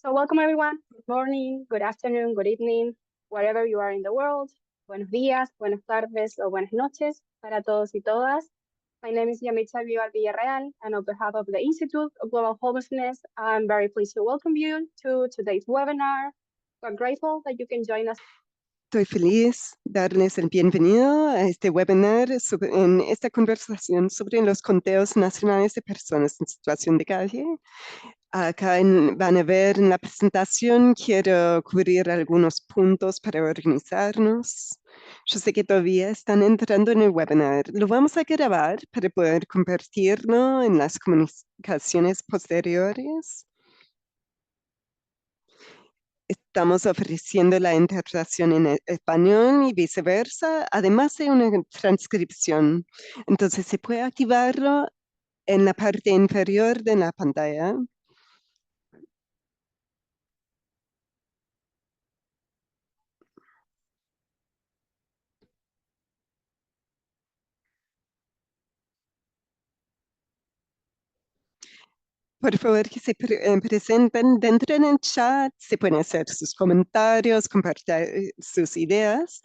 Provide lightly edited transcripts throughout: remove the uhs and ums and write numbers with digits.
So welcome everyone. Good morning, good afternoon, good evening, wherever you are in the world. Buenos días, buenas tardes o buenas noches para todos y todas. My name is Yamitza Vivar Villarreal, and on behalf of the Institute of Global Homelessness, I'm very pleased to welcome you to today's webinar. We're grateful that you can join us. Estoy feliz de darles el bienvenido a este webinar en esta conversación sobre los conteos nacionales de personas en situación de calle. Acá van a ver en la presentación, quiero cubrir algunos puntos para organizarnos. Yo sé que todavía están entrando en el webinar. Lo vamos a grabar para poder compartirlo en las comunicaciones posteriores. Estamos ofreciendo la interpretación en español y viceversa, además de una transcripción. Entonces se puede activarlo en la parte inferior de la pantalla. Por favor, que se presenten dentro del chat, se pueden hacer sus comentarios, compartir sus ideas.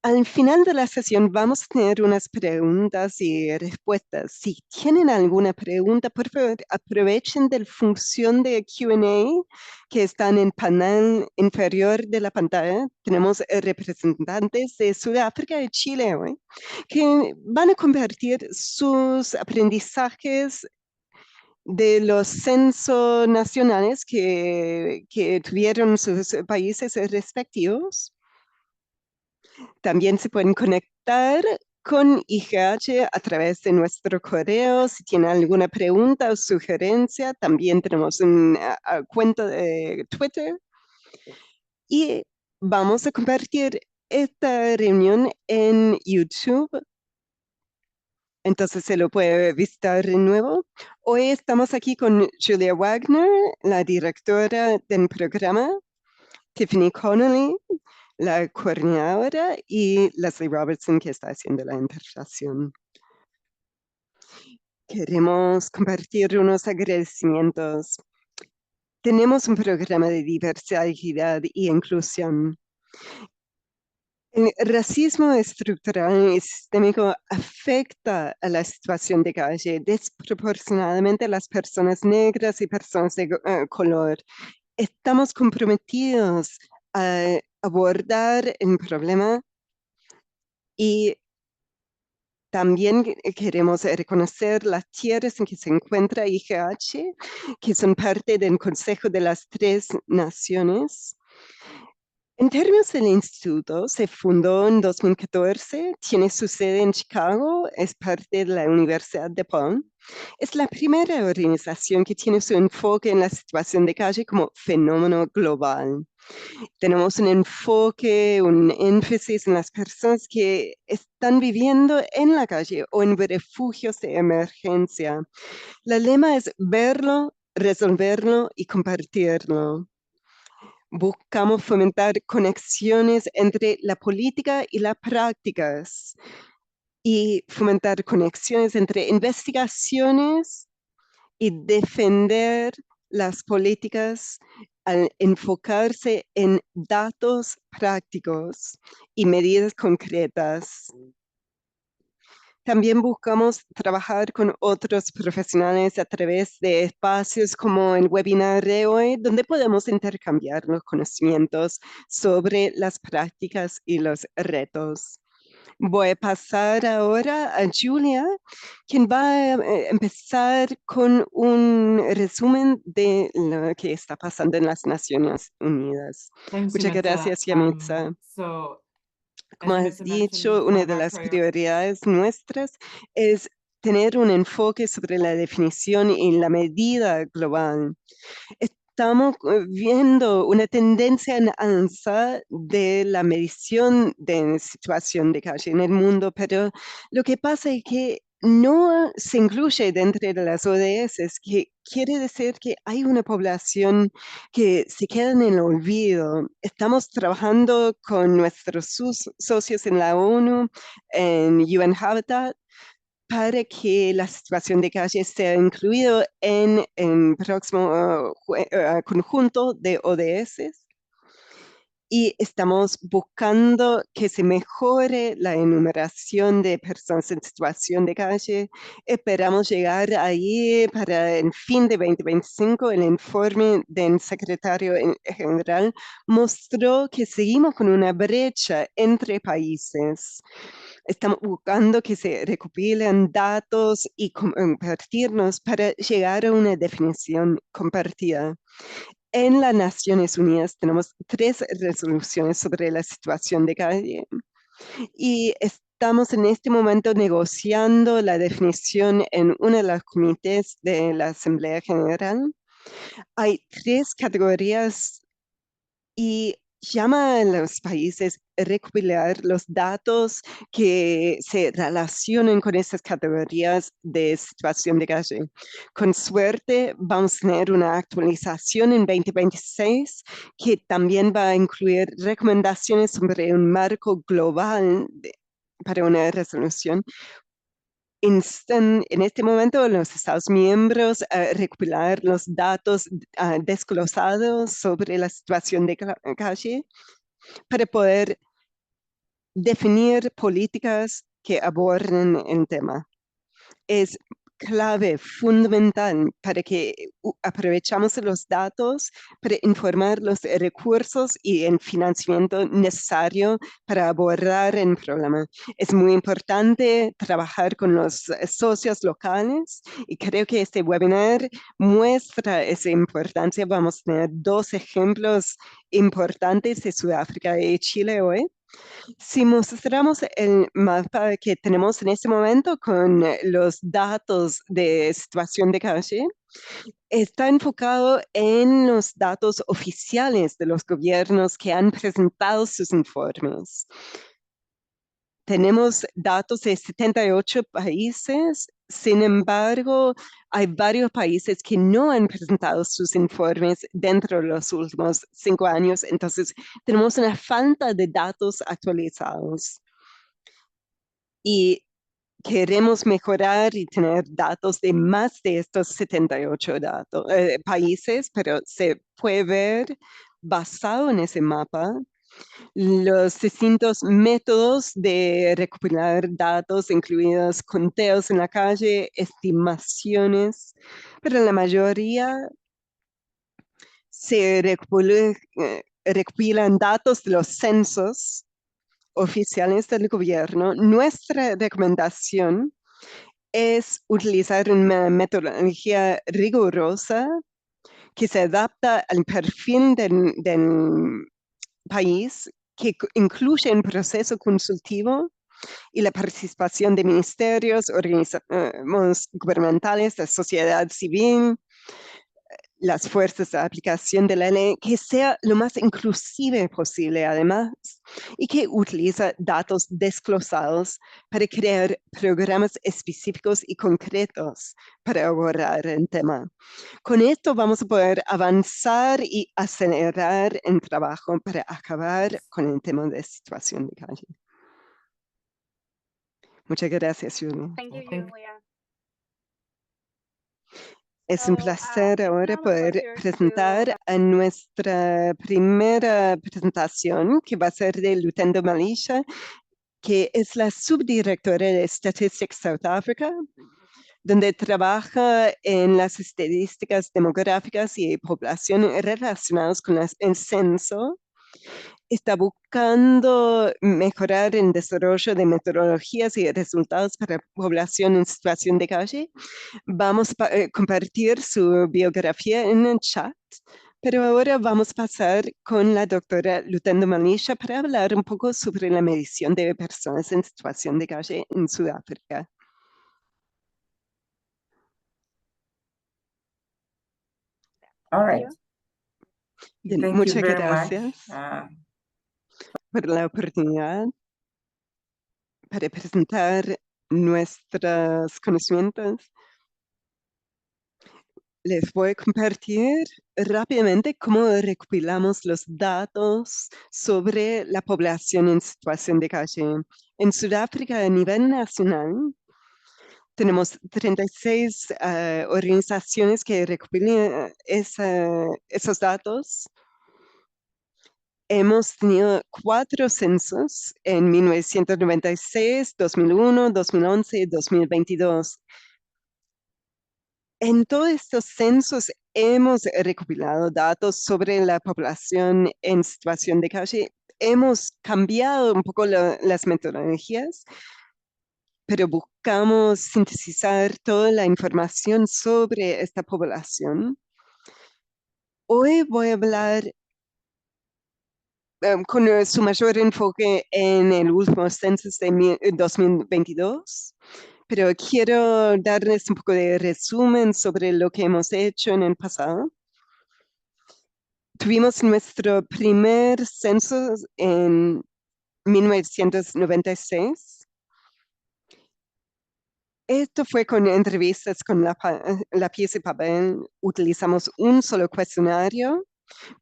Al final de la sesión vamos a tener unas preguntas y respuestas. Si tienen alguna pregunta, por favor, aprovechen de la función de Q&A que está en el panel inferior de la pantalla. Tenemos representantes de Sudáfrica y Chile hoy que van a compartir sus aprendizajes de los censos nacionales que tuvieron sus países respectivos. También se pueden conectar con IGH a través de nuestro correo. Si tienen alguna pregunta o sugerencia, también tenemos una cuenta de Twitter. Y vamos a compartir esta reunión en YouTube. Entonces se lo puede visitar de nuevo. Hoy estamos aquí con Julia Wagner, la directora del programa, Tiffany Connolly, la coordinadora, y Leslie Robertson, que está haciendo la interpretación. Queremos compartir unos agradecimientos. Tenemos un programa de diversidad, equidad y inclusión. El racismo estructural y sistémico afecta a la situación de calle desproporcionadamente a las personas negras y personas de color. Estamos comprometidos a abordar el problema y también queremos reconocer las tierras en que se encuentra IGH, que son parte del Consejo de las Tres Naciones. En términos del instituto, se fundó en 2014, tiene su sede en Chicago, es parte de la Universidad de DePaul. Es la primera organización que tiene su enfoque en la situación de calle como fenómeno global. Tenemos un enfoque, un énfasis en las personas que están viviendo en la calle o en refugios de emergencia. El lema es verlo, resolverlo y compartirlo. Buscamos fomentar conexiones entre la política y las prácticas y fomentar conexiones entre investigaciones y defender las políticas al enfocarse en datos prácticos y medidas concretas. También buscamos trabajar con otros profesionales a través de espacios como el webinar de hoy, donde podemos intercambiar los conocimientos sobre las prácticas y los retos. Voy a pasar ahora a Julia, quien va a empezar con un resumen de lo que está pasando en las Naciones Unidas. Muchas gracias, Yamitza. Como has dicho, una de las prioridades nuestras es tener un enfoque sobre la definición y la medida global. Estamos viendo una tendencia en alza de la medición de situación de calle en el mundo, pero lo que pasa es que no se incluye dentro de las ODS, que quiere decir que hay una población que se queda en el olvido. Estamos trabajando con nuestros socios en la ONU, en UN Habitat, para que la situación de calle sea incluido en el próximo conjunto de ODS. Y estamos buscando que se mejore la enumeración de personas en situación de calle. Esperamos llegar ahí para el fin de 2025. El informe del secretario general mostró que seguimos con una brecha entre países. Estamos buscando que se recopilen datos y compartirnos para llegar a una definición compartida. En las Naciones Unidas tenemos 3 resoluciones sobre la situación de calle y estamos en este momento negociando la definición en uno de los comités de la Asamblea General. Hay 3 categorías y llama a los países a recopilar los datos que se relacionen con esas categorías de situación de calle. Con suerte vamos a tener una actualización en 2026 que también va a incluir recomendaciones sobre un marco global para una resolución. Instan en este momento los Estados miembros a recopilar los datos desglosados sobre la situación de calle para poder definir políticas que aborden el tema. Es clave, fundamental para que aprovechamos los datos para informar los recursos y el financiamiento necesario para abordar el problema. Es muy importante trabajar con los socios locales y creo que este webinar muestra esa importancia. Vamos a tener 2 ejemplos importantes de Sudáfrica y Chile hoy. Si mostramos el mapa que tenemos en este momento con los datos de situación de calle, está enfocado en los datos oficiales de los gobiernos que han presentado sus informes. Tenemos datos de 78 países, sin embargo, hay varios países que no han presentado sus informes dentro de los últimos 5 años, entonces tenemos una falta de datos actualizados. Y queremos mejorar y tener datos de más de estos 78 países, pero se puede ver basado en ese mapa los distintos métodos de recopilar datos, incluidos conteos en la calle, estimaciones, pero la mayoría se recopilan datos de los censos oficiales del gobierno. Nuestra recomendación es utilizar una metodología rigurosa que se adapta al perfil del país, que incluye un proceso consultivo y la participación de ministerios, organizaciones gubernamentales, la sociedad civil, las fuerzas de aplicación de la ley, que sea lo más inclusive posible además, y que utiliza datos desglosados para crear programas específicos y concretos para abordar el tema. Con esto vamos a poder avanzar y acelerar el trabajo para acabar con el tema de situación de calle. Muchas gracias, Julie. Thank you, Julia. Es un So, placer it's ahora now my poder pleasure presentar to a nuestra primera presentación, que va a ser de Lutendo Malisha, que es la subdirectora de Statistics South Africa, donde trabaja en las estadísticas demográficas y población relacionadas con el censo. Está buscando mejorar el desarrollo de metodologías y resultados para población en situación de calle. Vamos a compartir su biografía en el chat, pero ahora vamos a pasar con la doctora Lutendo Malisha para hablar un poco sobre la medición de personas en situación de calle en Sudáfrica. All right. Bien, Thank you muchas very much. gracias por la oportunidad para presentar nuestros conocimientos. Les voy a compartir rápidamente cómo recopilamos los datos sobre la población en situación de calle. En Sudáfrica, a nivel nacional, Tenemos 36 organizaciones que recopilan esos datos. Hemos tenido 4 censos en 1996, 2001, 2011 y 2022. En todos estos censos hemos recopilado datos sobre la población en situación de calle. Hemos cambiado un poco las metodologías, pero buscamos sintetizar toda la información sobre esta población. Hoy voy a hablar con su mayor enfoque en el último censo de 2022, pero quiero darles un poco de resumen sobre lo que hemos hecho en el pasado. Tuvimos nuestro primer censo en 1996. Esto fue con entrevistas con lápiz y papel. Utilizamos un solo cuestionario,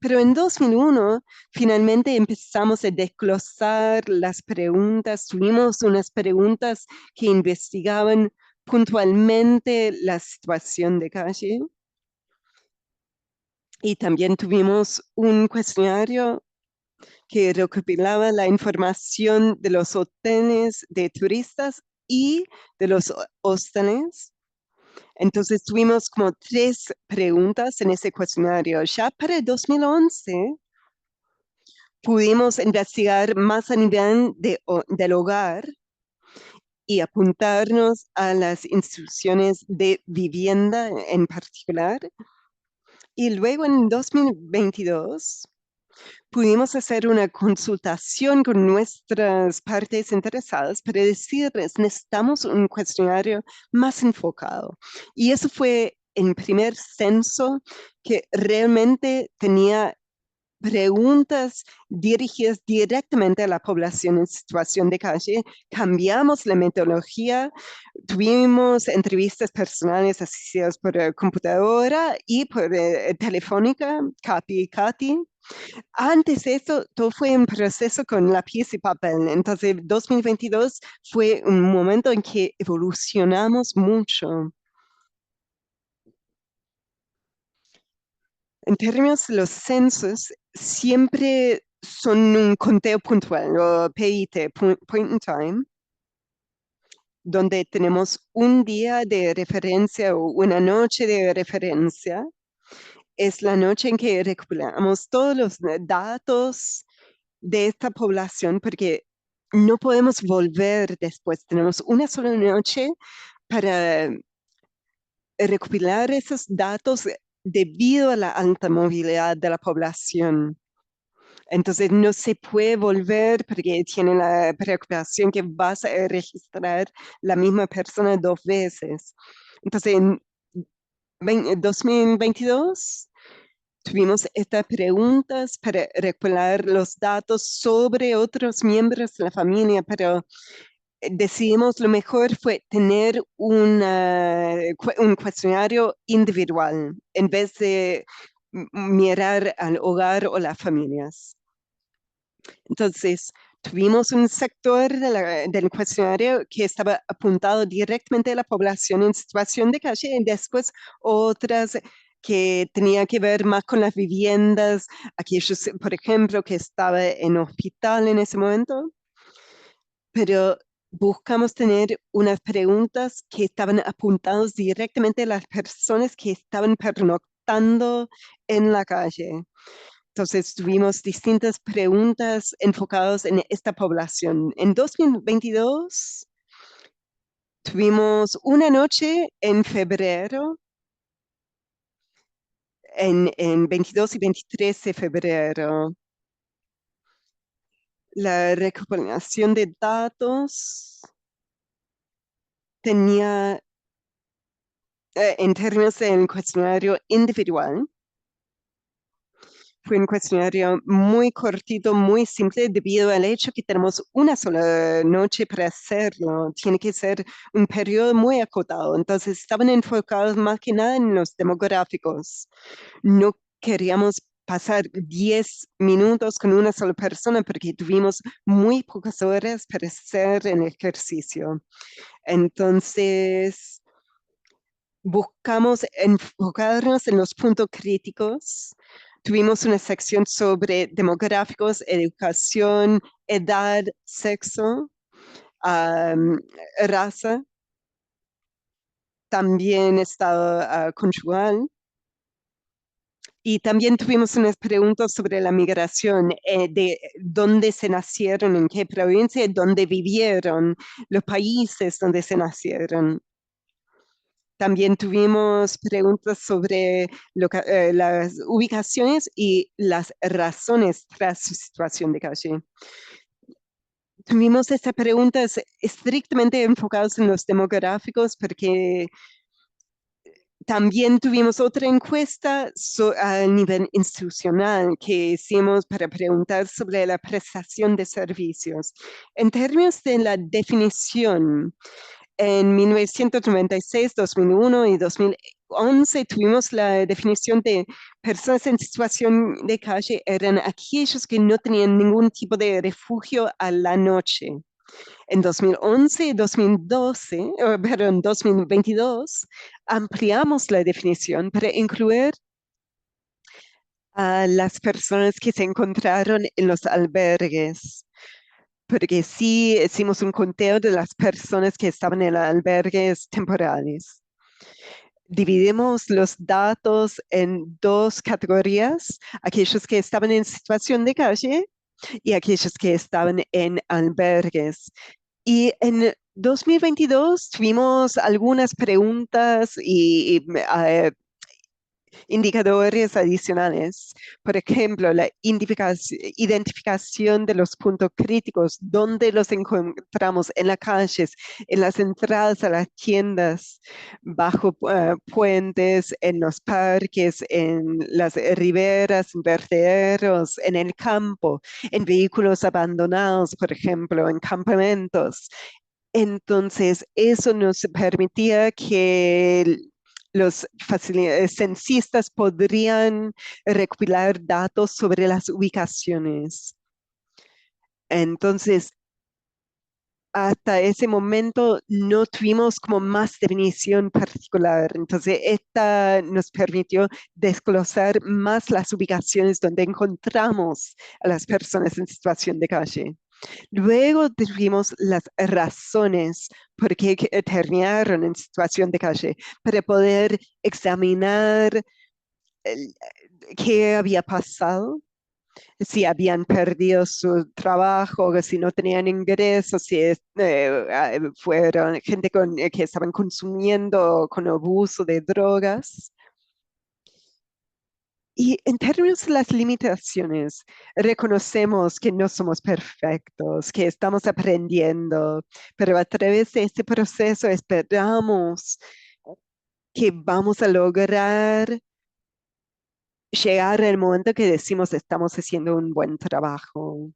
pero en 2001 finalmente empezamos a desglosar las preguntas. Tuvimos unas preguntas que investigaban puntualmente la situación de calle. Y también tuvimos un cuestionario que recopilaba la información de los hoteles de turistas y de los hostales. Entonces tuvimos como 3 preguntas en ese cuestionario. Ya para el 2011 pudimos investigar más a nivel del hogar y apuntarnos a las instituciones de vivienda en particular. Y luego en 2022 pudimos hacer una consultación con nuestras partes interesadas para decirles, necesitamos un cuestionario más enfocado. Y eso fue el primer censo que realmente tenía preguntas dirigidas directamente a la población en situación de calle. Cambiamos la metodología, tuvimos entrevistas personales asistidas por computadora y por telefónica, Capi y Katy. Antes de eso, todo fue un proceso con lápiz y papel. Entonces, 2022 fue un momento en que evolucionamos mucho. En términos de los censos, siempre son un conteo puntual, o PIT, Point in Time, donde tenemos un día de referencia o una noche de referencia. Es la noche en que recopilamos todos los datos de esta población, porque no podemos volver después. Tenemos una sola noche para recopilar esos datos debido a la alta movilidad de la población. Entonces no se puede volver porque tiene la preocupación que vas a registrar la misma persona 2 veces. Entonces en 2022 tuvimos estas preguntas para recopilar los datos sobre otros miembros de la familia, pero decidimos lo mejor fue tener un cuestionario individual en vez de mirar al hogar o las familias. Entonces, tuvimos un sector del cuestionario que estaba apuntado directamente a la población en situación de calle y después otras que tenía que ver más con las viviendas, aquellos, por ejemplo, que estaba en hospital en ese momento. Pero buscamos tener unas preguntas que estaban apuntadas directamente a las personas que estaban pernoctando en la calle. Entonces tuvimos distintas preguntas enfocadas en esta población. En 2022 tuvimos una noche en febrero, en 22 y 23 de febrero. La recopilación de datos tenía, en términos del cuestionario individual, fue un cuestionario muy cortito, muy simple, debido al hecho que tenemos una sola noche para hacerlo. Tiene que ser un periodo muy acotado. Entonces, estaban enfocados más que nada en los demográficos. No queríamos pasar 10 minutos con una sola persona porque tuvimos muy pocas horas para hacer el ejercicio. Entonces, buscamos enfocarnos en los puntos críticos. Tuvimos una sección sobre demográficos, educación, edad, sexo, raza, también estado conyugal. Y también tuvimos unas preguntas sobre la migración, de dónde se nacieron, en qué provincia, dónde vivieron, los países donde se nacieron. También tuvimos preguntas sobre las ubicaciones y las razones tras su situación de calle. Tuvimos estas preguntas estrictamente enfocadas en los demográficos porque también tuvimos otra encuesta a nivel institucional que hicimos para preguntar sobre la prestación de servicios. En términos de la definición, en 1996, 2001 y 2011 tuvimos la definición de personas en situación de calle eran aquellos que no tenían ningún tipo de refugio a la noche. En 2011 y 2022 ampliamos la definición para incluir a las personas que se encontraron en los albergues, porque sí hicimos un conteo de las personas que estaban en albergues temporales. Dividimos los datos en dos categorías, aquellos que estaban en situación de calle y aquellos que estaban en albergues. Y en 2022 tuvimos algunas preguntas y indicadores adicionales. Por ejemplo, la identificación de los puntos críticos, donde los encontramos en las calles, en las entradas a las tiendas, bajo puentes, en los parques, en las riberas, en vertederos, en el campo, en vehículos abandonados, por ejemplo, en campamentos. Entonces, eso nos permitía que los censistas podrían recopilar datos sobre las ubicaciones. Entonces, hasta ese momento no tuvimos como más definición particular. Entonces, esta nos permitió desglosar más las ubicaciones donde encontramos a las personas en situación de calle. Luego tuvimos las razones por qué terminaron en situación de calle, para poder examinar qué había pasado, si habían perdido su trabajo, si no tenían ingresos, si fueron gente que estaban consumiendo con abuso de drogas. Y en términos de las limitaciones, reconocemos que no somos perfectos, que estamos aprendiendo, pero a través de este proceso esperamos que vamos a lograr llegar al momento que decimos estamos haciendo un buen trabajo.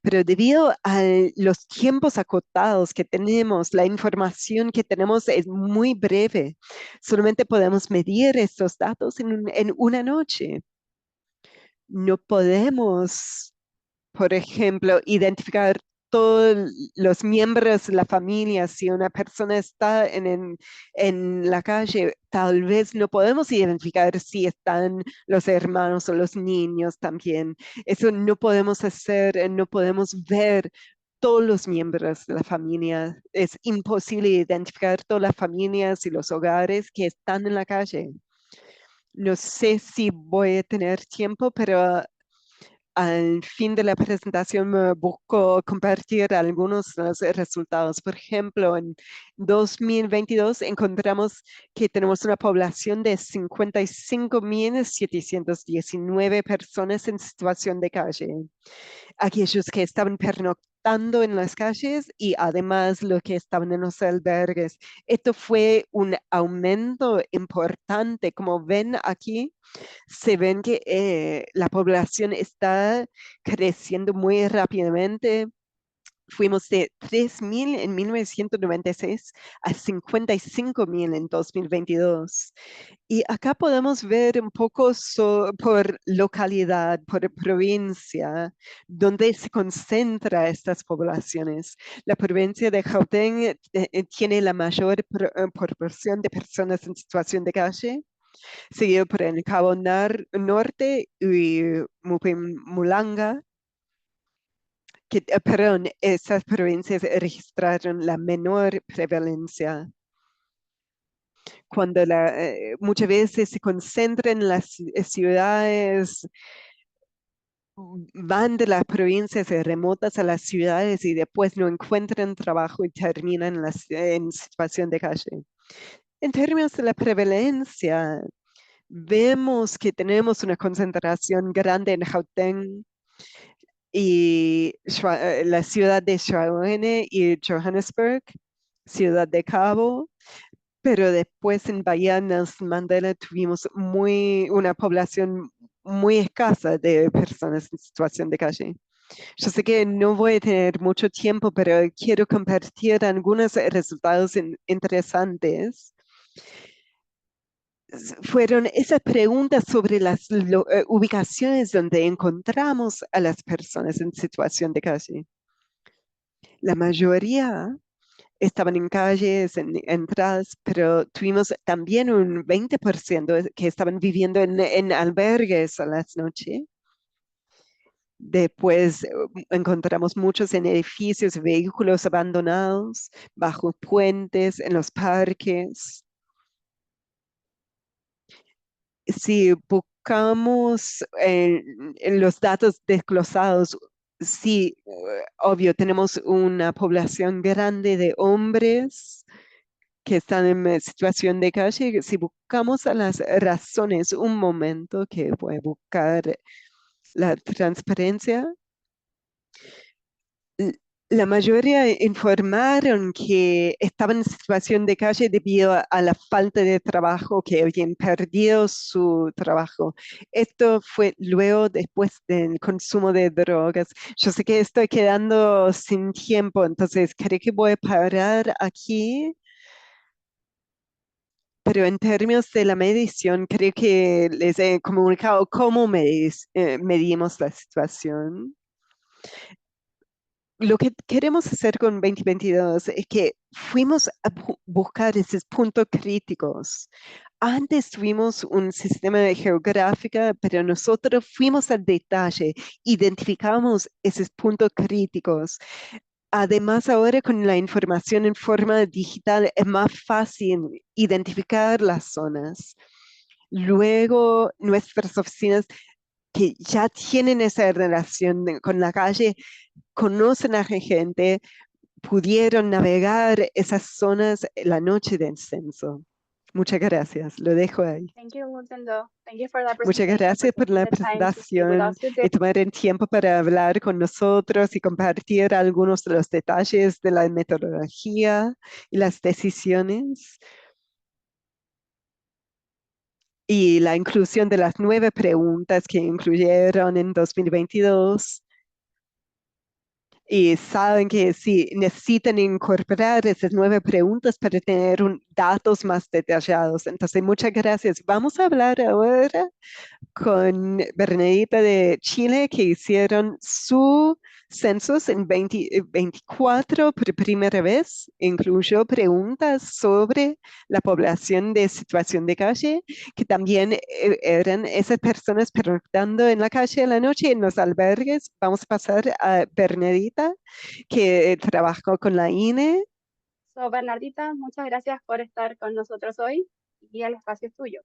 Pero debido a los tiempos acotados que tenemos, la información que tenemos es muy breve. Solamente podemos medir estos datos en una noche. No podemos, por ejemplo, identificar todos los miembros de la familia. Si una persona está en la calle, tal vez no podemos identificar si están los hermanos o los niños también. Eso no podemos hacer, no podemos ver todos los miembros de la familia. Es imposible identificar todas las familias y los hogares que están en la calle. No sé si voy a tener tiempo, pero al fin de la presentación me busco compartir algunos de los resultados. Por ejemplo, en 2022 encontramos que tenemos una población de 55.719 personas en situación de calle. Aquellos que estaban pernoctando en las calles y además los que estaban en los albergues. Esto fue un aumento importante. Como ven aquí, se ven que la población está creciendo muy rápidamente. fuimos de 3.000 en 1996 a 55.000 en 2022. Y acá podemos ver un poco por localidad, por provincia, donde se concentra estas poblaciones. La provincia de Gauteng tiene la mayor proporción de personas en situación de calle, seguido por el Cabo Norte y Mpumalanga, perdón, esas provincias registraron la menor prevalencia. Cuando muchas veces se concentran en las ciudades, van de las provincias remotas a las ciudades y después no encuentran trabajo y terminan en situación de calle. En términos de la prevalencia, vemos que tenemos una concentración grande en Gauteng y la ciudad de Tshwane y Johannesburg, Ciudad de Cabo, pero después en Bahía Nelson Mandela tuvimos una población muy escasa de personas en situación de calle. Yo sé que no voy a tener mucho tiempo, pero quiero compartir algunos resultados interesantes. Fueron esas preguntas sobre las ubicaciones donde encontramos a las personas en situación de calle. La mayoría estaban en calles, en entradas, pero tuvimos también un 20% que estaban viviendo en albergues a las noches. Después encontramos muchos en edificios, vehículos abandonados, bajo puentes, en los parques. Si buscamos en los datos desglosados, sí, obvio, tenemos una población grande de hombres que están en situación de calle. Si buscamos a las razones, un momento que voy a buscar la transparencia. La mayoría informaron que estaban en situación de calle debido a la falta de trabajo, que habían perdido su trabajo. Esto fue luego, después del consumo de drogas. Yo sé que estoy quedando sin tiempo, entonces creo que voy a parar aquí. Pero en términos de la medición, creo que les he comunicado cómo medimos la situación. Lo que queremos hacer con 2022 es que fuimos a buscar esos puntos críticos. Antes tuvimos un sistema de geográfica, pero nosotros fuimos al detalle, identificamos esos puntos críticos. Además, ahora con la información en forma digital es más fácil identificar las zonas. Luego, nuestras oficinas que ya tienen esa relación con la calle, conocen a gente, pudieron navegar esas zonas la noche del censo. Muchas gracias, lo dejo ahí. Thank you, Rosendo. Thank you for that Muchas presentation, gracias por taking la the time to speak with presentación us today. y tomar el tiempo para hablar con nosotros y compartir algunos de los detalles de la metodología y las decisiones. Y la inclusión de las 9 preguntas que incluyeron en 2022. Y saben que sí, necesitan incorporar esas 9 preguntas para tener datos más detallados. Entonces, muchas gracias. Vamos a hablar ahora con Bernadita de Chile, que hicieron su censos en 2024 por primera vez. Incluyó preguntas sobre la población de situación de calle, que también eran esas personas pernoctando en la calle en la noche en los albergues. Vamos a pasar a Bernadita, que trabajó con la INE. So, Bernardita, muchas gracias por estar con nosotros hoy y el espacio es tuyo.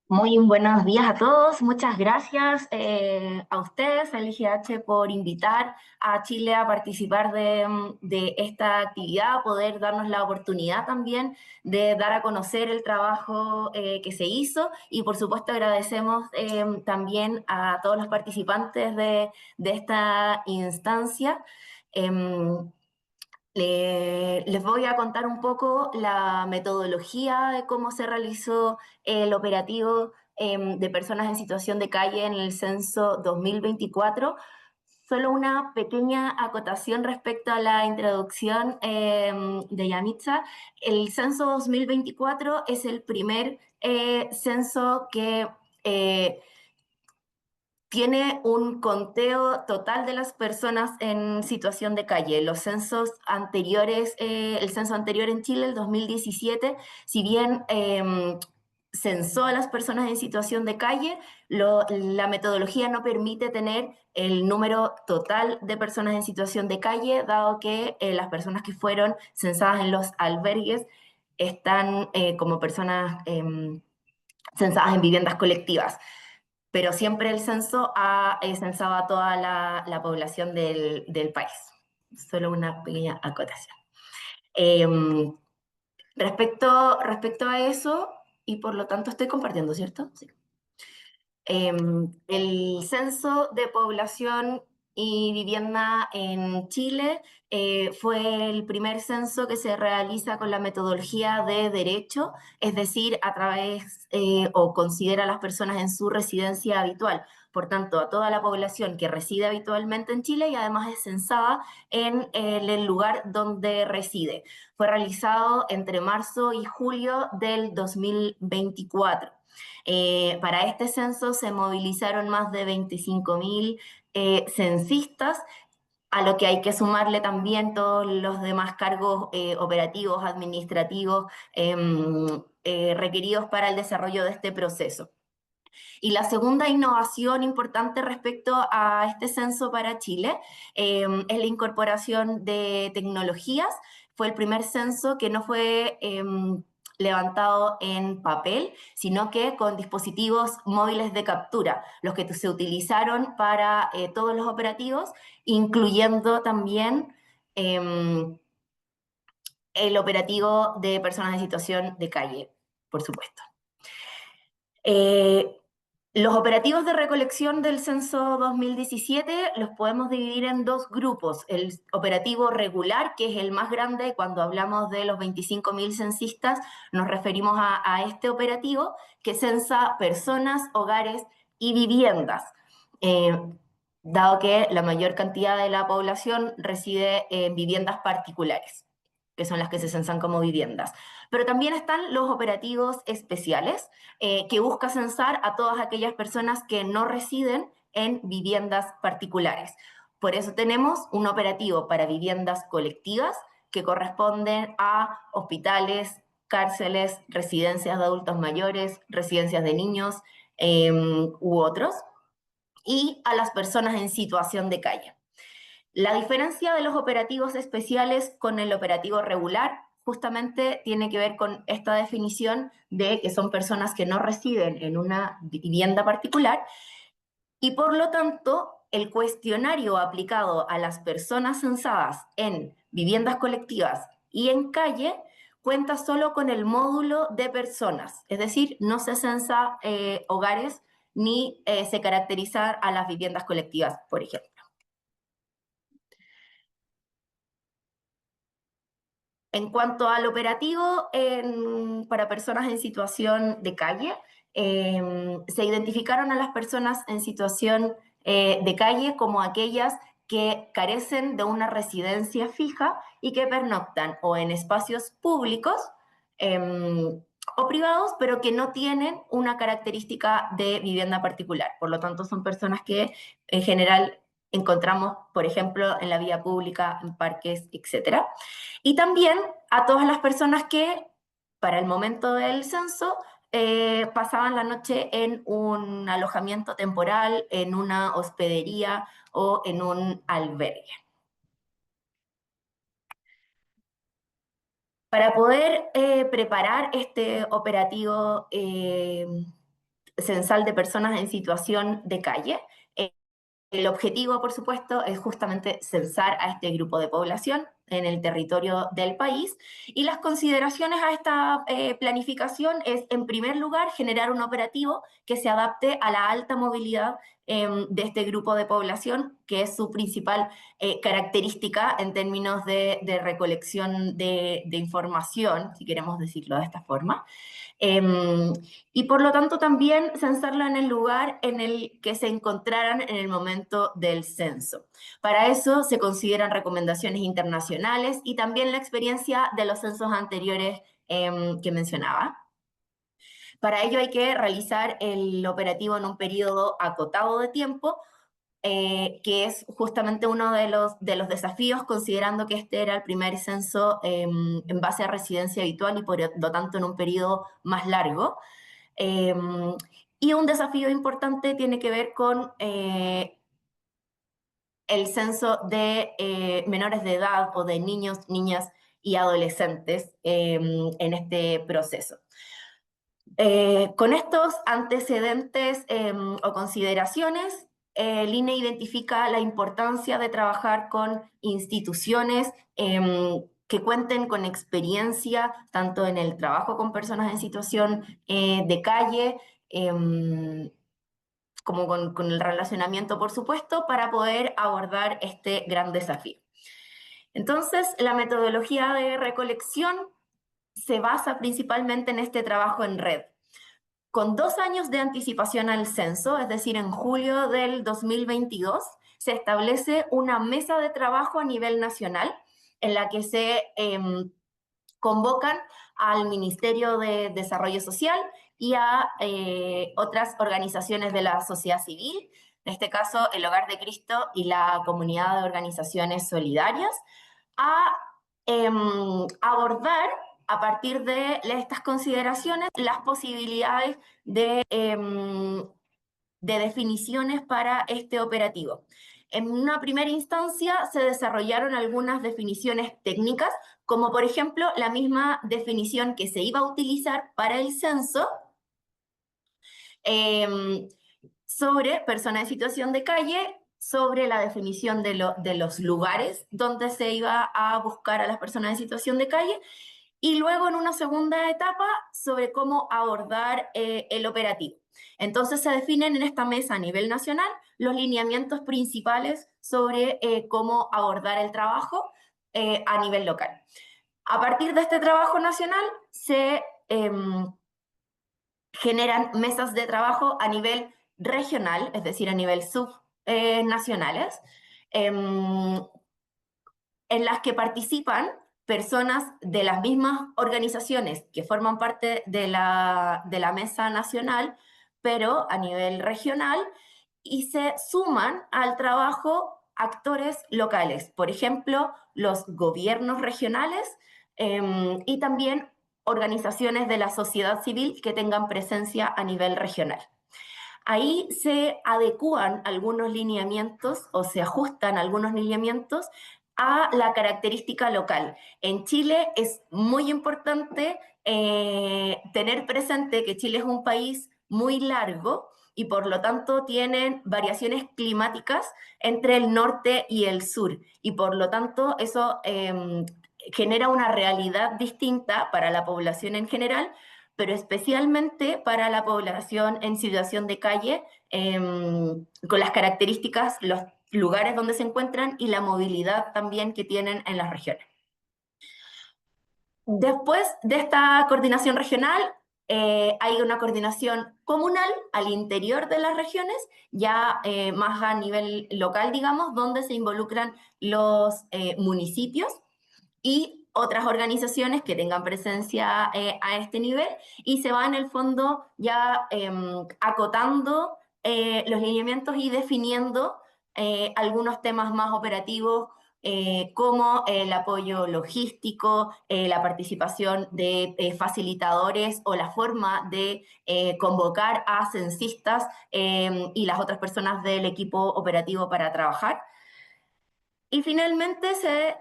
Muy buenos días a todos. Muchas gracias a ustedes, al IGH, por invitar a Chile a participar de esta actividad, poder darnos la oportunidad también de dar a conocer el trabajo que se hizo y por supuesto agradecemos también a todos los participantes de esta instancia. Les voy a contar un poco la metodología de cómo se realizó el operativo de personas en situación de calle en el censo 2024. Solo una pequeña acotación respecto a la introducción de Yamitza. El censo 2024 es el primer censo que tiene un conteo total de las personas en situación de calle. Los censos anteriores, el censo anterior en Chile, el 2017, si bien censó a las personas en situación de calle, la metodología no permite tener el número total de personas en situación de calle, dado que las personas que fueron censadas en los albergues están como personas censadas en viviendas colectivas. Pero siempre el censo ha censado a toda la población del país. Solo una pequeña acotación. Respecto a eso, y por lo tanto estoy compartiendo, ¿cierto? Sí. El censo de población y vivienda en Chile fue el primer censo que se realiza con la metodología de derecho, es decir, a través o considera a las personas en su residencia habitual. Por tanto, a toda la población que reside habitualmente en Chile y además es censada en el lugar donde reside. Fue realizado entre marzo y julio del 2024. Para este censo se movilizaron más de 25.000 censistas, a lo que hay que sumarle también todos los demás cargos operativos, administrativos, requeridos para el desarrollo de este proceso. Y la segunda innovación importante respecto a este censo para Chile es la incorporación de tecnologías. Fue el primer censo que no fue levantado en papel, sino que con dispositivos móviles de captura, los que se utilizaron para todos los operativos, incluyendo también el operativo de personas en situación de calle, por supuesto. Los operativos de recolección del censo 2017 los podemos dividir en dos grupos. El operativo regular, que es el más grande, cuando hablamos de los 25.000 censistas, nos referimos a este operativo que censa personas, hogares y viviendas. Dado que la mayor cantidad de la población reside en viviendas particulares, que son las que se censan como viviendas. Pero también están los operativos especiales, que busca censar a todas aquellas personas que no residen en viviendas particulares. Por eso tenemos un operativo para viviendas colectivas que corresponden a hospitales, cárceles, residencias de adultos mayores, residencias de niños u otros, y a las personas en situación de calle. La diferencia de los operativos especiales con el operativo regular justamente tiene que ver con esta definición de que son personas que no residen en una vivienda particular y por lo tanto el cuestionario aplicado a las personas censadas en viviendas colectivas y en calle cuenta solo con el módulo de personas, es decir, no se censa hogares ni se caracteriza a las viviendas colectivas, por ejemplo. En cuanto al operativo para personas en situación de calle, se identificaron a las personas en situación de calle como aquellas que carecen de una residencia fija y que pernoctan o en espacios públicos o privados, pero que no tienen una característica de vivienda particular. Por lo tanto, son personas que en general encontramos, por ejemplo, en la vía pública, en parques, etc. Y también a todas las personas que, para el momento del censo, pasaban la noche en un alojamiento temporal, en una hospedería o en un albergue. Para poder preparar este operativo censal de personas en situación de calle, el objetivo, por supuesto, es justamente censar a este grupo de población en el territorio del país. Y las consideraciones a esta planificación es, en primer lugar, generar un operativo que se adapte a la alta movilidad de este grupo de población, que es su principal característica en términos de recolección de información, si queremos decirlo de esta forma. Y por lo tanto también censarlo en el lugar en el que se encontraran en el momento del censo. Para eso se consideran recomendaciones internacionales y también la experiencia de los censos anteriores que mencionaba. Para ello hay que realizar el operativo en un periodo acotado de tiempo, que es justamente uno de los desafíos, considerando que este era el primer censo en base a residencia habitual y por lo tanto en un periodo más largo. Y un desafío importante tiene que ver con el censo de menores de edad o de niños, niñas y adolescentes en este proceso. Con estos antecedentes o consideraciones, el INE identifica la importancia de trabajar con instituciones que cuenten con experiencia tanto en el trabajo con personas en situación de calle, como con el relacionamiento, por supuesto, para poder abordar este gran desafío. Entonces, la metodología de recolección se basa principalmente en este trabajo en red. Con 2 años de anticipación al censo, es decir, en julio del 2022, se establece una mesa de trabajo a nivel nacional en la que se convocan al Ministerio de Desarrollo Social y a otras organizaciones de la sociedad civil, en este caso el Hogar de Cristo y la Comunidad de Organizaciones Solidarias, a abordar a partir de estas consideraciones las posibilidades de definiciones para este operativo. En una primera instancia se desarrollaron algunas definiciones técnicas, como por ejemplo la misma definición que se iba a utilizar para el censo sobre personas en situación de calle, sobre la definición de los lugares donde se iba a buscar a las personas en situación de calle, y luego en una segunda etapa sobre cómo abordar el operativo. Entonces se definen en esta mesa a nivel nacional los lineamientos principales sobre cómo abordar el trabajo a nivel local. A partir de este trabajo nacional se generan mesas de trabajo a nivel regional, es decir, a nivel subnacionales, en las que participan personas de las mismas organizaciones que forman parte de la mesa nacional, pero a nivel regional, y se suman al trabajo actores locales, por ejemplo, los gobiernos regionales y también organizaciones de la sociedad civil que tengan presencia a nivel regional. Ahí se adecúan algunos lineamientos o se ajustan algunos lineamientos a la característica local. En Chile es muy importante tener presente que Chile es un país muy largo y por lo tanto tienen variaciones climáticas entre el norte y el sur. Y por lo tanto eso genera una realidad distinta para la población en general, pero especialmente para la población en situación de calle, con las características, los lugares donde se encuentran y la movilidad también que tienen en las regiones. Después de esta coordinación regional, hay una coordinación comunal al interior de las regiones, ya más a nivel local, digamos, donde se involucran los municipios y otras organizaciones que tengan presencia a este nivel, y se va en el fondo ya acotando los lineamientos y definiendo algunos temas más operativos como el apoyo logístico, la participación de facilitadores o la forma de convocar a censistas y las otras personas del equipo operativo para trabajar. Y finalmente se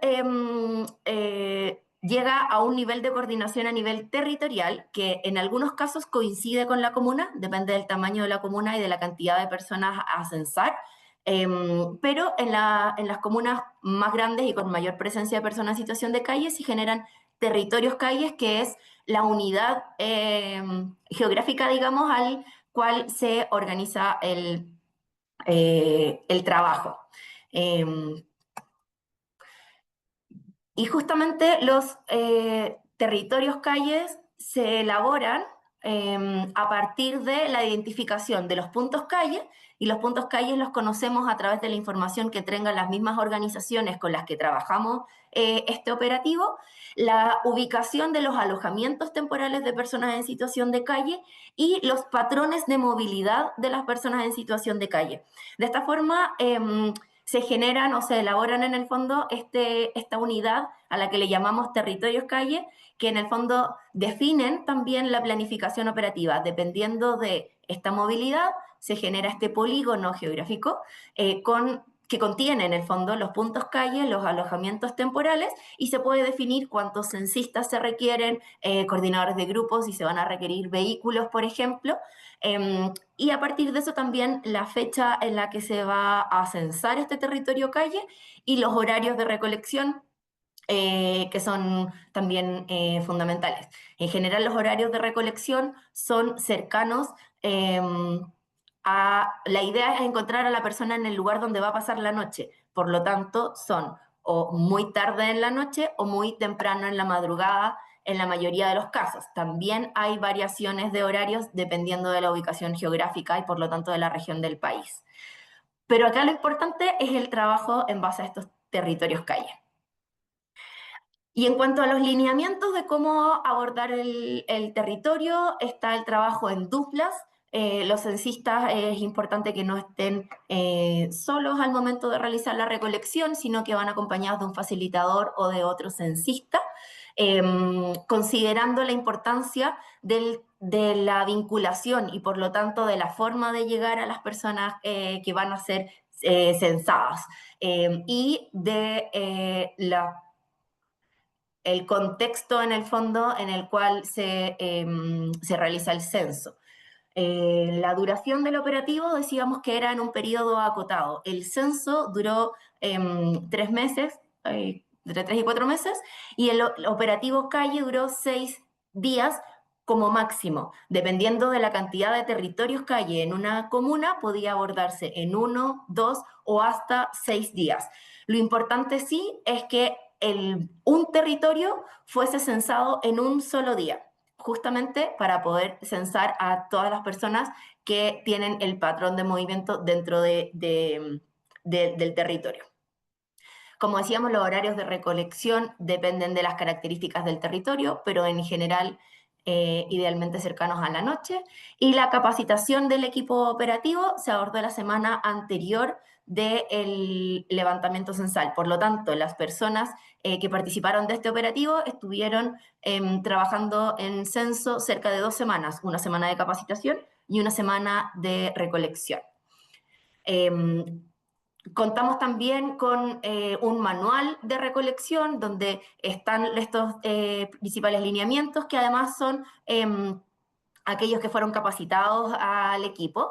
llega a un nivel de coordinación a nivel territorial que en algunos casos coincide con la comuna, depende del tamaño de la comuna y de la cantidad de personas a censar, pero en las comunas más grandes y con mayor presencia de personas en situación de calle se generan territorios calles, que es la unidad geográfica, digamos, al cual se organiza el trabajo. Y justamente los territorios calles se elaboran a partir de la identificación de los puntos calles, y los puntos calles los conocemos a través de la información que tengan las mismas organizaciones con las que trabajamos este operativo, la ubicación de los alojamientos temporales de personas en situación de calle y los patrones de movilidad de las personas en situación de calle. De esta forma, se generan o se elaboran en el fondo esta unidad a la que le llamamos territorios calle, que en el fondo definen también la planificación operativa. Dependiendo de esta movilidad, se genera este polígono geográfico que contiene en el fondo los puntos calle, los alojamientos temporales, y se puede definir cuántos censistas se requieren, coordinadores de grupos, y se van a requerir vehículos, por ejemplo. Y a partir de eso también la fecha en la que se va a censar este territorio calle y los horarios de recolección, que son también fundamentales. En general, los horarios de recolección son cercanos la idea es encontrar a la persona en el lugar donde va a pasar la noche. Por lo tanto, son o muy tarde en la noche o muy temprano en la madrugada, en la mayoría de los casos. También hay variaciones de horarios dependiendo de la ubicación geográfica y por lo tanto de la región del país. Pero acá lo importante es el trabajo en base a estos territorios calle. Y en cuanto a los lineamientos de cómo abordar el territorio, está el trabajo en duplas. Los censistas es importante que no estén solos al momento de realizar la recolección, sino que van acompañados de un facilitador o de otro censista, considerando la importancia de la vinculación y por lo tanto de la forma de llegar a las personas que van a ser censadas, y de el contexto en el fondo en el cual se realiza el censo. La duración del operativo decíamos que era en un periodo acotado. El censo duró 3 meses, entre 3 y 4 meses, y el operativo calle duró 6 días como máximo. Dependiendo de la cantidad de territorios calle en una comuna, podía abordarse en 1, 2 o hasta 6 días. Lo importante sí es que un territorio fuese censado en un solo día, justamente para poder censar a todas las personas que tienen el patrón de movimiento dentro del territorio. Como decíamos, los horarios de recolección dependen de las características del territorio, pero en general idealmente cercanos a la noche. Y la capacitación del equipo operativo se abordó la semana anterior del levantamiento censal. Por lo tanto, las personas que participaron de este operativo estuvieron trabajando en censo cerca de 2 semanas, una semana de capacitación y una semana de recolección. Contamos también con un manual de recolección donde están estos principales lineamientos, que además son aquellos que fueron capacitados al equipo.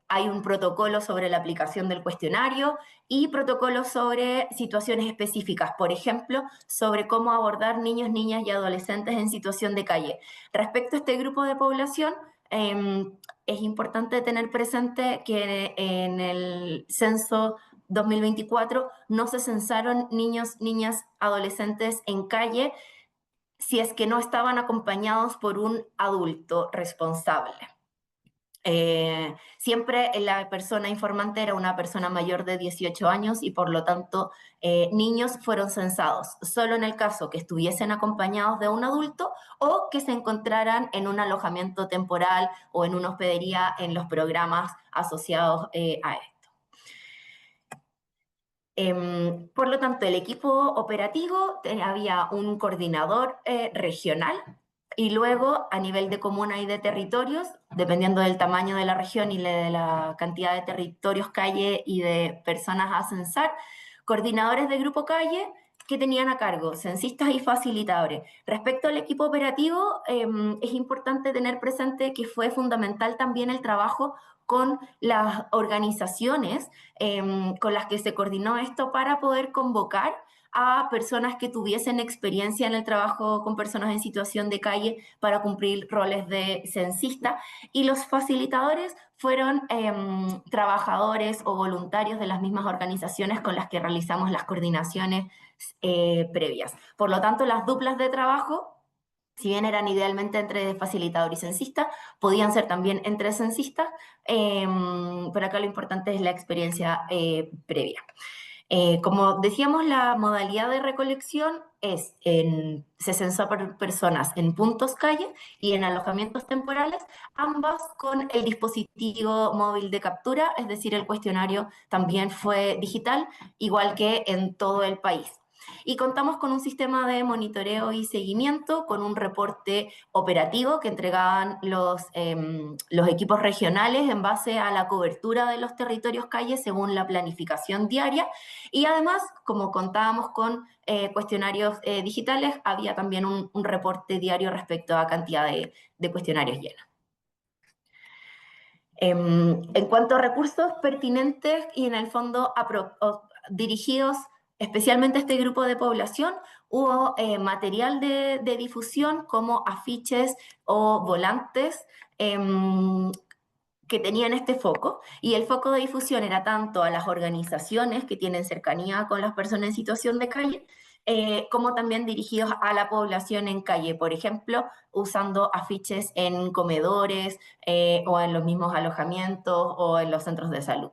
Hay un protocolo sobre la aplicación del cuestionario y protocolos sobre situaciones específicas, por ejemplo, sobre cómo abordar niños, niñas y adolescentes en situación de calle. Respecto a este grupo de población, es importante tener presente que en el censo 2024 no se censaron niños, niñas, adolescentes en calle si es que no estaban acompañados por un adulto responsable. Siempre la persona informante era una persona mayor de 18 años y por lo tanto niños fueron censados solo en el caso que estuviesen acompañados de un adulto o que se encontraran en un alojamiento temporal o en una hospedería en los programas asociados a esto. Por lo tanto, el equipo operativo había un coordinador regional y luego a nivel de comuna y de territorios, dependiendo del tamaño de la región y de la cantidad de territorios calle y de personas a censar, coordinadores de grupo calle que tenían a cargo censistas y facilitadores. Respecto al equipo operativo, es importante tener presente que fue fundamental también el trabajo con las organizaciones con las que se coordinó esto para poder convocar a personas que tuviesen experiencia en el trabajo con personas en situación de calle para cumplir roles de censista, y los facilitadores fueron trabajadores o voluntarios de las mismas organizaciones con las que realizamos las coordinaciones previas. Por lo tanto, las duplas de trabajo, si bien eran idealmente entre facilitador y censista, podían ser también entre censistas, pero acá lo importante es la experiencia previa. Como decíamos, la modalidad de recolección se censó por personas en puntos calle y en alojamientos temporales, ambas con el dispositivo móvil de captura, es decir, el cuestionario también fue digital, igual que en todo el país. Y contamos con un sistema de monitoreo y seguimiento, con un reporte operativo que entregaban los equipos regionales en base a la cobertura de los territorios calles según la planificación diaria. Y además, como contábamos con cuestionarios digitales, había también un reporte diario respecto a cantidad de cuestionarios llenos. En cuanto a recursos pertinentes y en el fondo dirigidos especialmente a este grupo de población, hubo material de difusión como afiches o volantes que tenían este foco, y el foco de difusión era tanto a las organizaciones que tienen cercanía con las personas en situación de calle, como también dirigidos a la población en calle, por ejemplo, usando afiches en comedores o en los mismos alojamientos o en los centros de salud.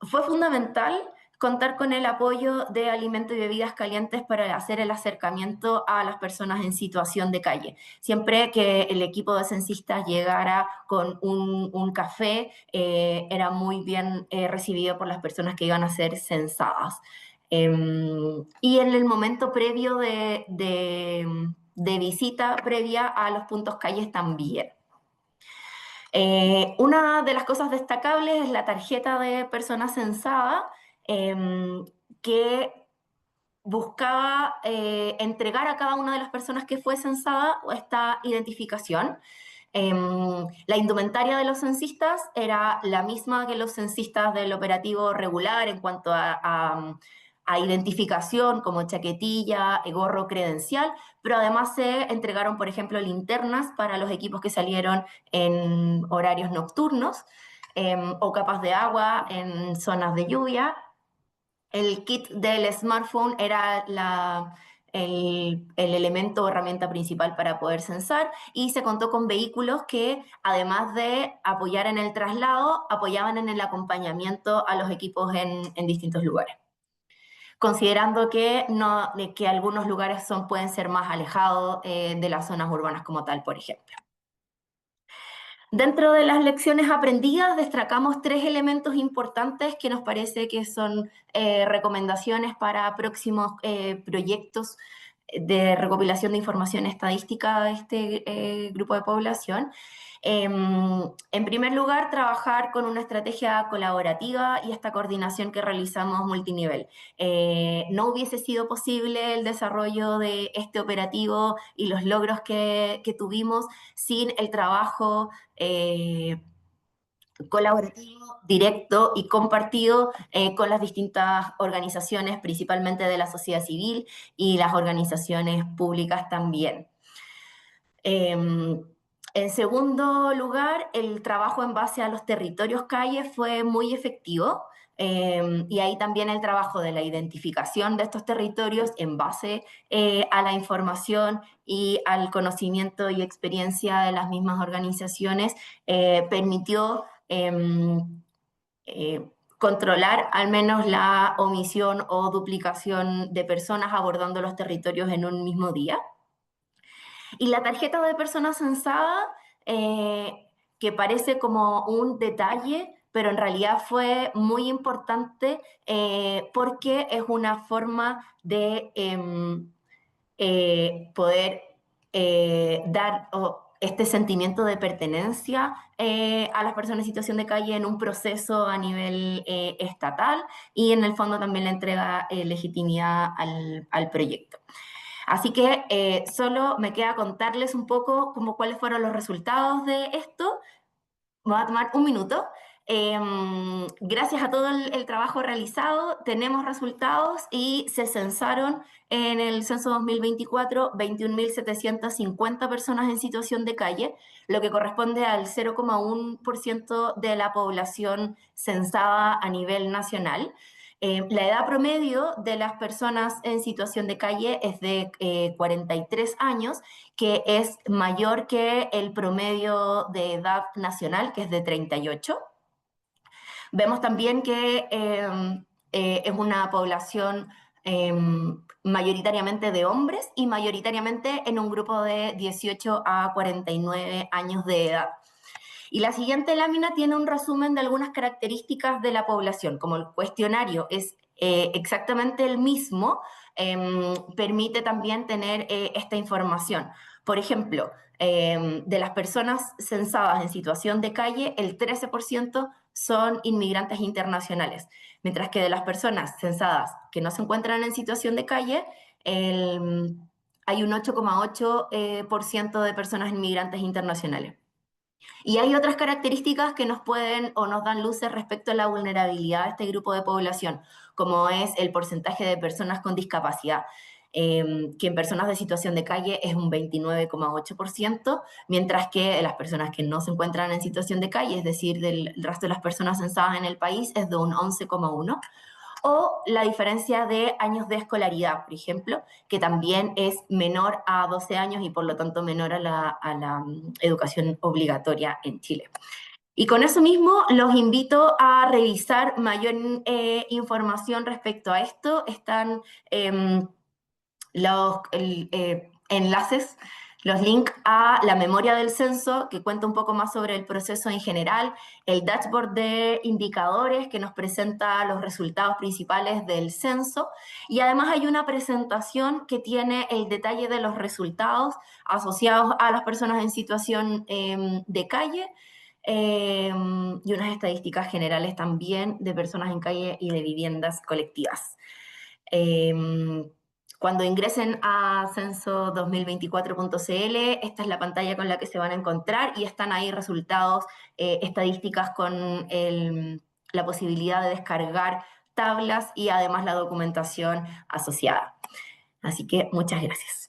Fue fundamental contar con el apoyo de alimentos y bebidas calientes para hacer el acercamiento a las personas en situación de calle. Siempre que el equipo de censistas llegara con un café, era muy bien recibido por las personas que iban a ser censadas. Y en el momento previo de visita previa a los puntos calles también. Una de las cosas destacables es la tarjeta de persona censada, que buscaba entregar a cada una de las personas que fue censada esta identificación. La indumentaria de los censistas era la misma que los censistas del operativo regular en cuanto a identificación, como chaquetilla, gorro, credencial, pero además se entregaron, por ejemplo, linternas para los equipos que salieron en horarios nocturnos, o capas de agua en zonas de lluvia. El kit del smartphone era el elemento o herramienta principal para poder censar, y se contó con vehículos que, además de apoyar en el traslado, apoyaban en el acompañamiento a los equipos en distintos lugares, considerando que algunos lugares pueden ser más alejados de las zonas urbanas como tal, por ejemplo. Dentro de las lecciones aprendidas destacamos 3 elementos importantes que nos parece que son recomendaciones para próximos proyectos de recopilación de información estadística de este grupo de población. En primer lugar, trabajar con una estrategia colaborativa y esta coordinación que realizamos multinivel. No hubiese sido posible el desarrollo de este operativo y los logros que tuvimos sin el trabajo colaborativo, directo y compartido con las distintas organizaciones, principalmente de la sociedad civil y las organizaciones públicas también. En segundo lugar, el trabajo en base a los territorios calles fue muy efectivo, y ahí también el trabajo de la identificación de estos territorios en base a la información y al conocimiento y experiencia de las mismas organizaciones permitió controlar al menos la omisión o duplicación de personas abordando los territorios en un mismo día. Y la tarjeta de persona censada, que parece como un detalle, pero en realidad fue muy importante porque es una forma de poder dar este sentimiento de pertenencia a las personas en situación de calle en un proceso a nivel estatal, y en el fondo también le entrega legitimidad al proyecto. Así que solo me queda contarles un poco cuáles fueron los resultados de esto. Me voy a tomar un minuto Gracias a todo el trabajo realizado, tenemos resultados y se censaron en el censo 2024 21.750 personas en situación de calle, lo que corresponde al 0,1% de la población censada a nivel nacional. La edad promedio de las personas en situación de calle es de 43 años, que es mayor que el promedio de edad nacional, que es de 38. Vemos también que es una población mayoritariamente de hombres y mayoritariamente en un grupo de 18 a 49 años de edad. Y la siguiente lámina tiene un resumen de algunas características de la población. Como el cuestionario es exactamente el mismo, permite también tener esta información. Por ejemplo, de las personas censadas en situación de calle, el 13% son inmigrantes internacionales, mientras que de las personas censadas que no se encuentran en situación de calle, hay un 8,8% de personas inmigrantes internacionales. Y hay otras características que nos pueden o nos dan luces respecto a la vulnerabilidad de este grupo de población, como es el porcentaje de personas con discapacidad, que en personas de situación de calle es un 29,8%, mientras que las personas que no se encuentran en situación de calle, es decir, del resto de las personas censadas en el país, es de un 11,1%. O la diferencia de años de escolaridad, por ejemplo, que también es menor a 12 años y por lo tanto menor a la educación obligatoria en Chile. Y con eso mismo los invito a revisar mayor información respecto a esto. Están los enlaces, los links a la memoria del censo, que cuenta un poco más sobre el proceso en general, el dashboard de indicadores que nos presenta los resultados principales del censo, y además hay una presentación que tiene el detalle de los resultados asociados a las personas en situación de calle, y unas estadísticas generales también de personas en calle y de viviendas colectivas. Cuando ingresen a censo2024.cl, esta es la pantalla con la que se van a encontrar y están ahí resultados, estadísticas con la posibilidad de descargar tablas y además la documentación asociada. Así que muchas gracias.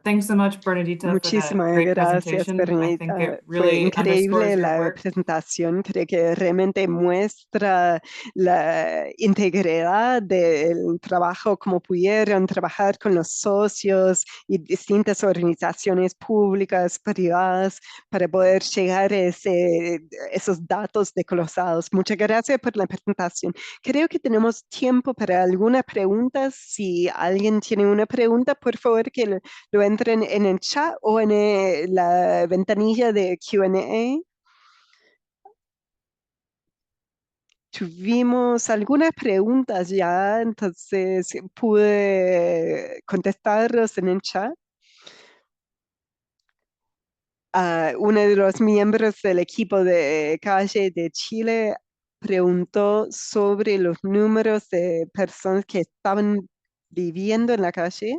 Thanks so much, Bernadita, for that Muchísimas great gracias, presentation. I think Bernadita. it Fue really underscores increíble your la work. presentación. Creo que realmente muestra la integridad del trabajo, cómo pudieron trabajar con los socios y distintas organizaciones públicas, privadas, para poder llegar a esos datos desglosados. Muchas gracias por la presentación. Creo que tenemos tiempo para algunas preguntas. Si alguien tiene una pregunta, por favor, que lo entren en el chat o en la ventanilla de Q&A. Tuvimos algunas preguntas ya, entonces pude contestarlos en el chat. Uno de los miembros del equipo de Calle de Chile preguntó sobre los números de personas que estaban viviendo en la calle.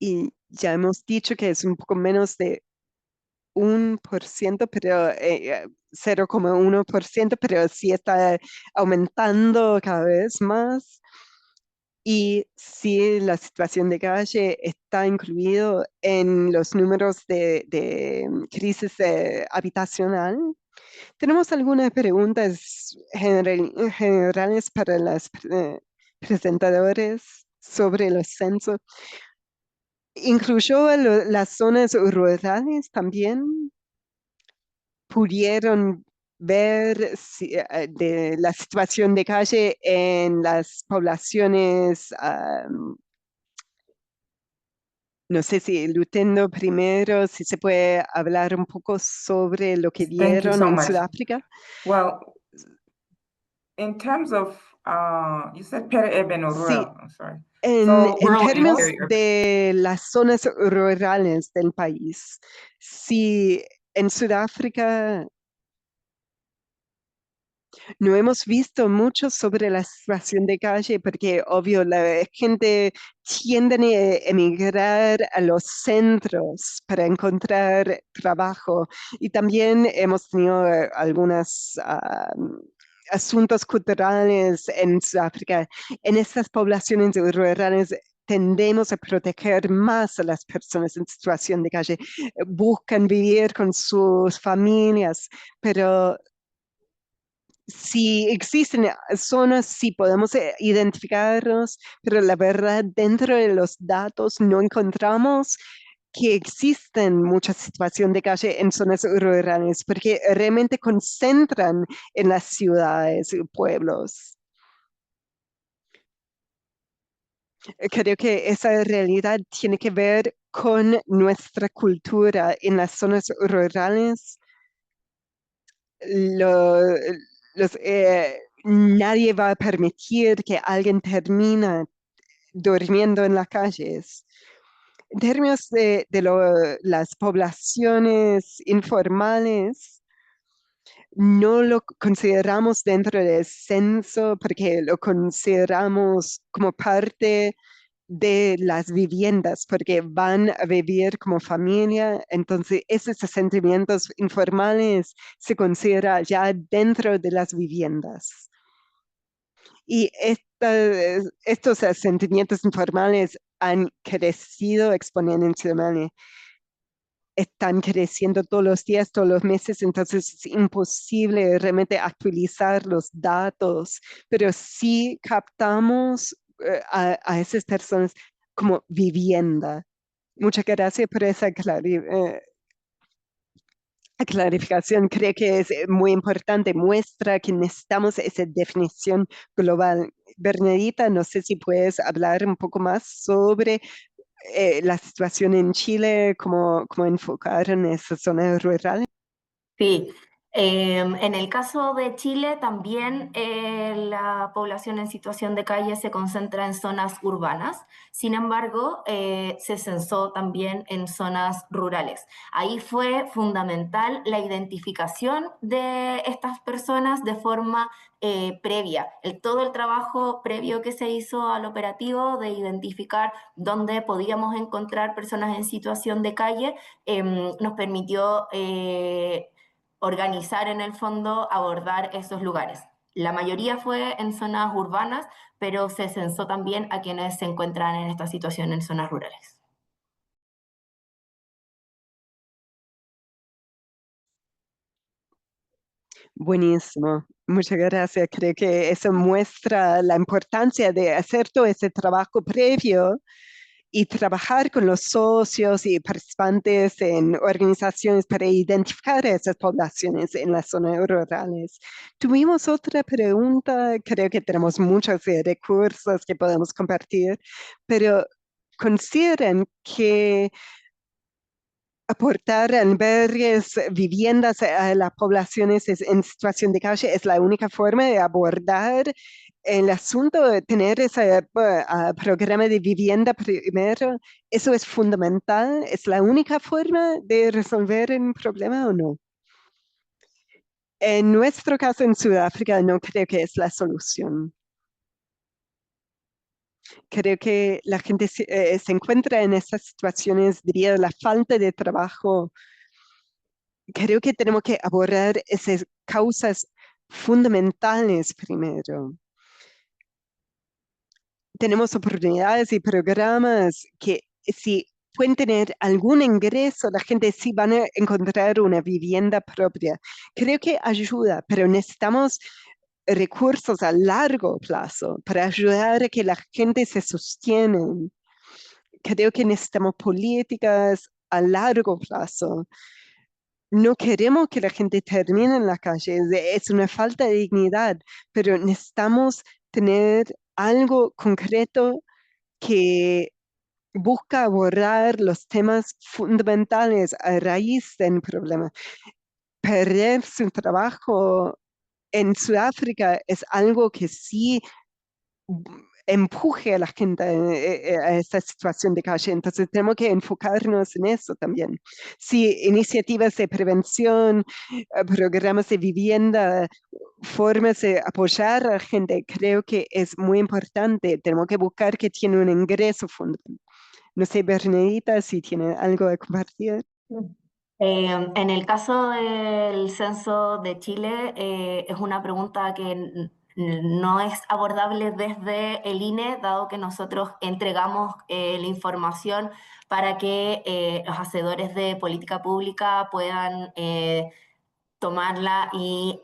Y ya hemos dicho que es un poco menos de 1%, pero 0,1%, pero sí está aumentando cada vez más. Y sí, la situación de calle está incluido en los números de crisis habitacional. Tenemos algunas preguntas generales para los presentadores sobre los censos. ¿Incluyó las zonas rurales también? ¿Pudieron ver de la situación de calle en las poblaciones, no sé si Lutendo primero, si se puede hablar un poco sobre lo que Thank you vieron so en much. Sudáfrica? Well, in terms of, you said peri-urban or Sí. rural, I'm sorry. En Rural and términos peri-urban. de las zonas rurales del país, si en Sudáfrica No hemos visto mucho sobre la situación de calle porque, obvio, la gente tiende a emigrar a los centros para encontrar trabajo. Y también hemos tenido algunos asuntos culturales en Sudáfrica. En estas poblaciones rurales tendemos a proteger más a las personas en situación de calle. Buscan vivir con sus familias, pero si existen zonas, sí podemos identificarlos, pero la verdad, dentro de los datos no encontramos que existen muchas situaciones de calle en zonas rurales, porque realmente concentran en las ciudades y pueblos. Creo que esa realidad tiene que ver con nuestra cultura en las zonas rurales. Lo- nadie va a permitir que alguien termine durmiendo en las calles. En términos de las poblaciones informales, no lo consideramos dentro del censo porque lo consideramos como parte de las viviendas, porque van a vivir como familia, entonces esos asentamientos informales se consideran ya dentro de las viviendas. Y estos asentamientos informales han crecido exponencialmente. Están creciendo todos los días, todos los meses, entonces es imposible realmente actualizar los datos, pero sí captamos a esas personas como vivienda. Muchas gracias por esa clarificación. Creo que es muy importante, muestra que necesitamos esa definición global. Bernadita, no sé si puedes hablar un poco más sobre la situación en Chile, cómo enfocar en esas zonas rurales. Sí, en el caso de Chile también la población en situación de calle se concentra en zonas urbanas, sin embargo se censó también en zonas rurales. Ahí fue fundamental la identificación de estas personas de forma previa, todo el trabajo previo que se hizo al operativo de identificar dónde podíamos encontrar personas en situación de calle nos permitió organizar en el fondo, abordar esos lugares. La mayoría fue en zonas urbanas, pero se censó también a quienes se encuentran en esta situación en zonas rurales. Buenísimo, muchas gracias. Creo que eso muestra la importancia de hacer todo ese trabajo previo y trabajar con los socios y participantes en organizaciones para identificar esas poblaciones en las zonas rurales. Tuvimos otra pregunta, creo que tenemos muchos recursos que podemos compartir, pero consideren que aportar albergues, viviendas a las poblaciones en situación de calle es la única forma de abordar el asunto de tener ese programa de vivienda primero. ¿Eso es fundamental? ¿Es la única forma de resolver el problema o no? En nuestro caso en Sudáfrica no creo que es la solución. Creo que la gente se encuentra en estas situaciones, diría, la falta de trabajo. Creo que tenemos que abordar esas causas fundamentales primero. Tenemos oportunidades y programas que si pueden tener algún ingreso, la gente sí van a encontrar una vivienda propia. Creo que ayuda, pero necesitamos recursos a largo plazo para ayudar a que la gente se sostiene. Creo que necesitamos políticas a largo plazo. No queremos que la gente termine en la calle, es una falta de dignidad, pero necesitamos tener algo concreto que busca abordar los temas fundamentales a raíz del problema. Perder su trabajo en Sudáfrica es algo que sí empuje a la gente a esta situación de calle. Entonces tenemos que enfocarnos en eso también. Sí, iniciativas de prevención, programas de vivienda, formas de apoyar a la gente, creo que es muy importante. Tenemos que buscar que tiene un ingreso fundamental. No sé, Bernadita, si tiene algo a compartir. En el caso del censo de Chile, es una pregunta que no es abordable desde el INE, dado que nosotros entregamos la información para que los hacedores de política pública puedan tomarla y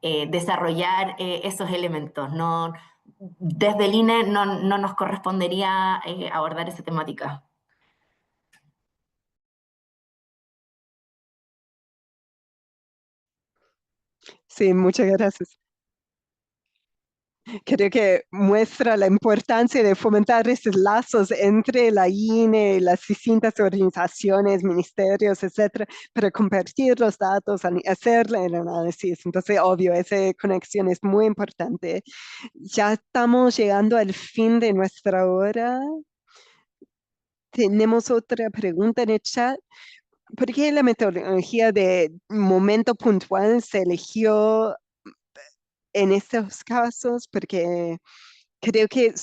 desarrollar esos elementos. No, desde el INE no nos correspondería abordar esa temática. Sí, muchas gracias. Creo que muestra la importancia de fomentar estos lazos entre la INE, las distintas organizaciones, ministerios, etcétera, para compartir los datos, hacer el análisis. Entonces, obvio, esa conexión es muy importante. Ya estamos llegando al fin de nuestra hora. Tenemos otra pregunta en el chat. ¿Por qué la metodología de momento puntual se eligió en estos casos? Porque creo que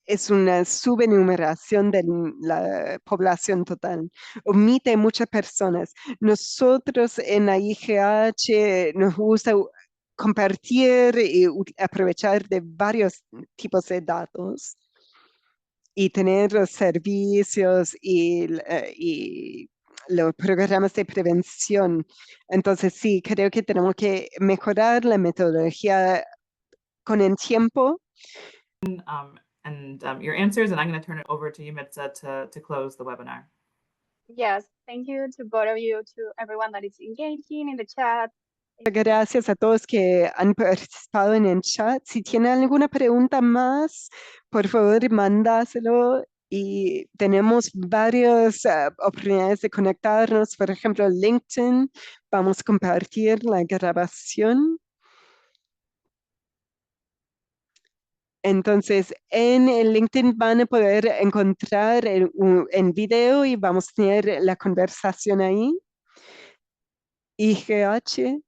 es una subenumeración de la población total. Omite muchas personas. Nosotros en la IGH nos gusta compartir y aprovechar de varios tipos de datos y tener los servicios y los programas de prevención. Entonces, sí, creo que tenemos que mejorar la metodología con el tiempo. Your answers, and I'm going to turn it over to you, Mitza, to close the webinar. Yes, thank you to both of you, to everyone that is engaging in the chat. Gracias a todos que han participado en el chat. Si tienen alguna pregunta más, por favor, mándaselo. Y tenemos varias oportunidades de conectarnos. Por ejemplo, LinkedIn. Vamos a compartir la grabación. Entonces, en el LinkedIn van a poder encontrar en video y vamos a tener la conversación ahí. IGH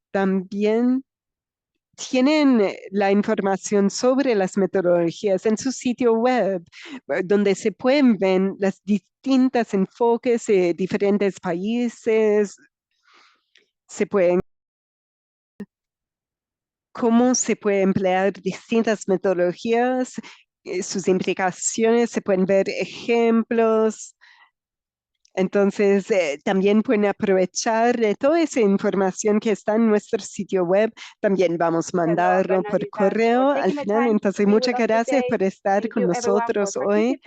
también tienen la información sobre las metodologías en su sitio web, donde se pueden ver las distintas enfoques de diferentes países, se pueden cómo se puede emplear distintas metodologías, sus implicaciones, se pueden ver ejemplos. Entonces, también pueden aprovechar toda esa información que está en nuestro sitio web. También vamos a mandarlo por correo al final. Entonces, muchas gracias por estar con nosotros hoy.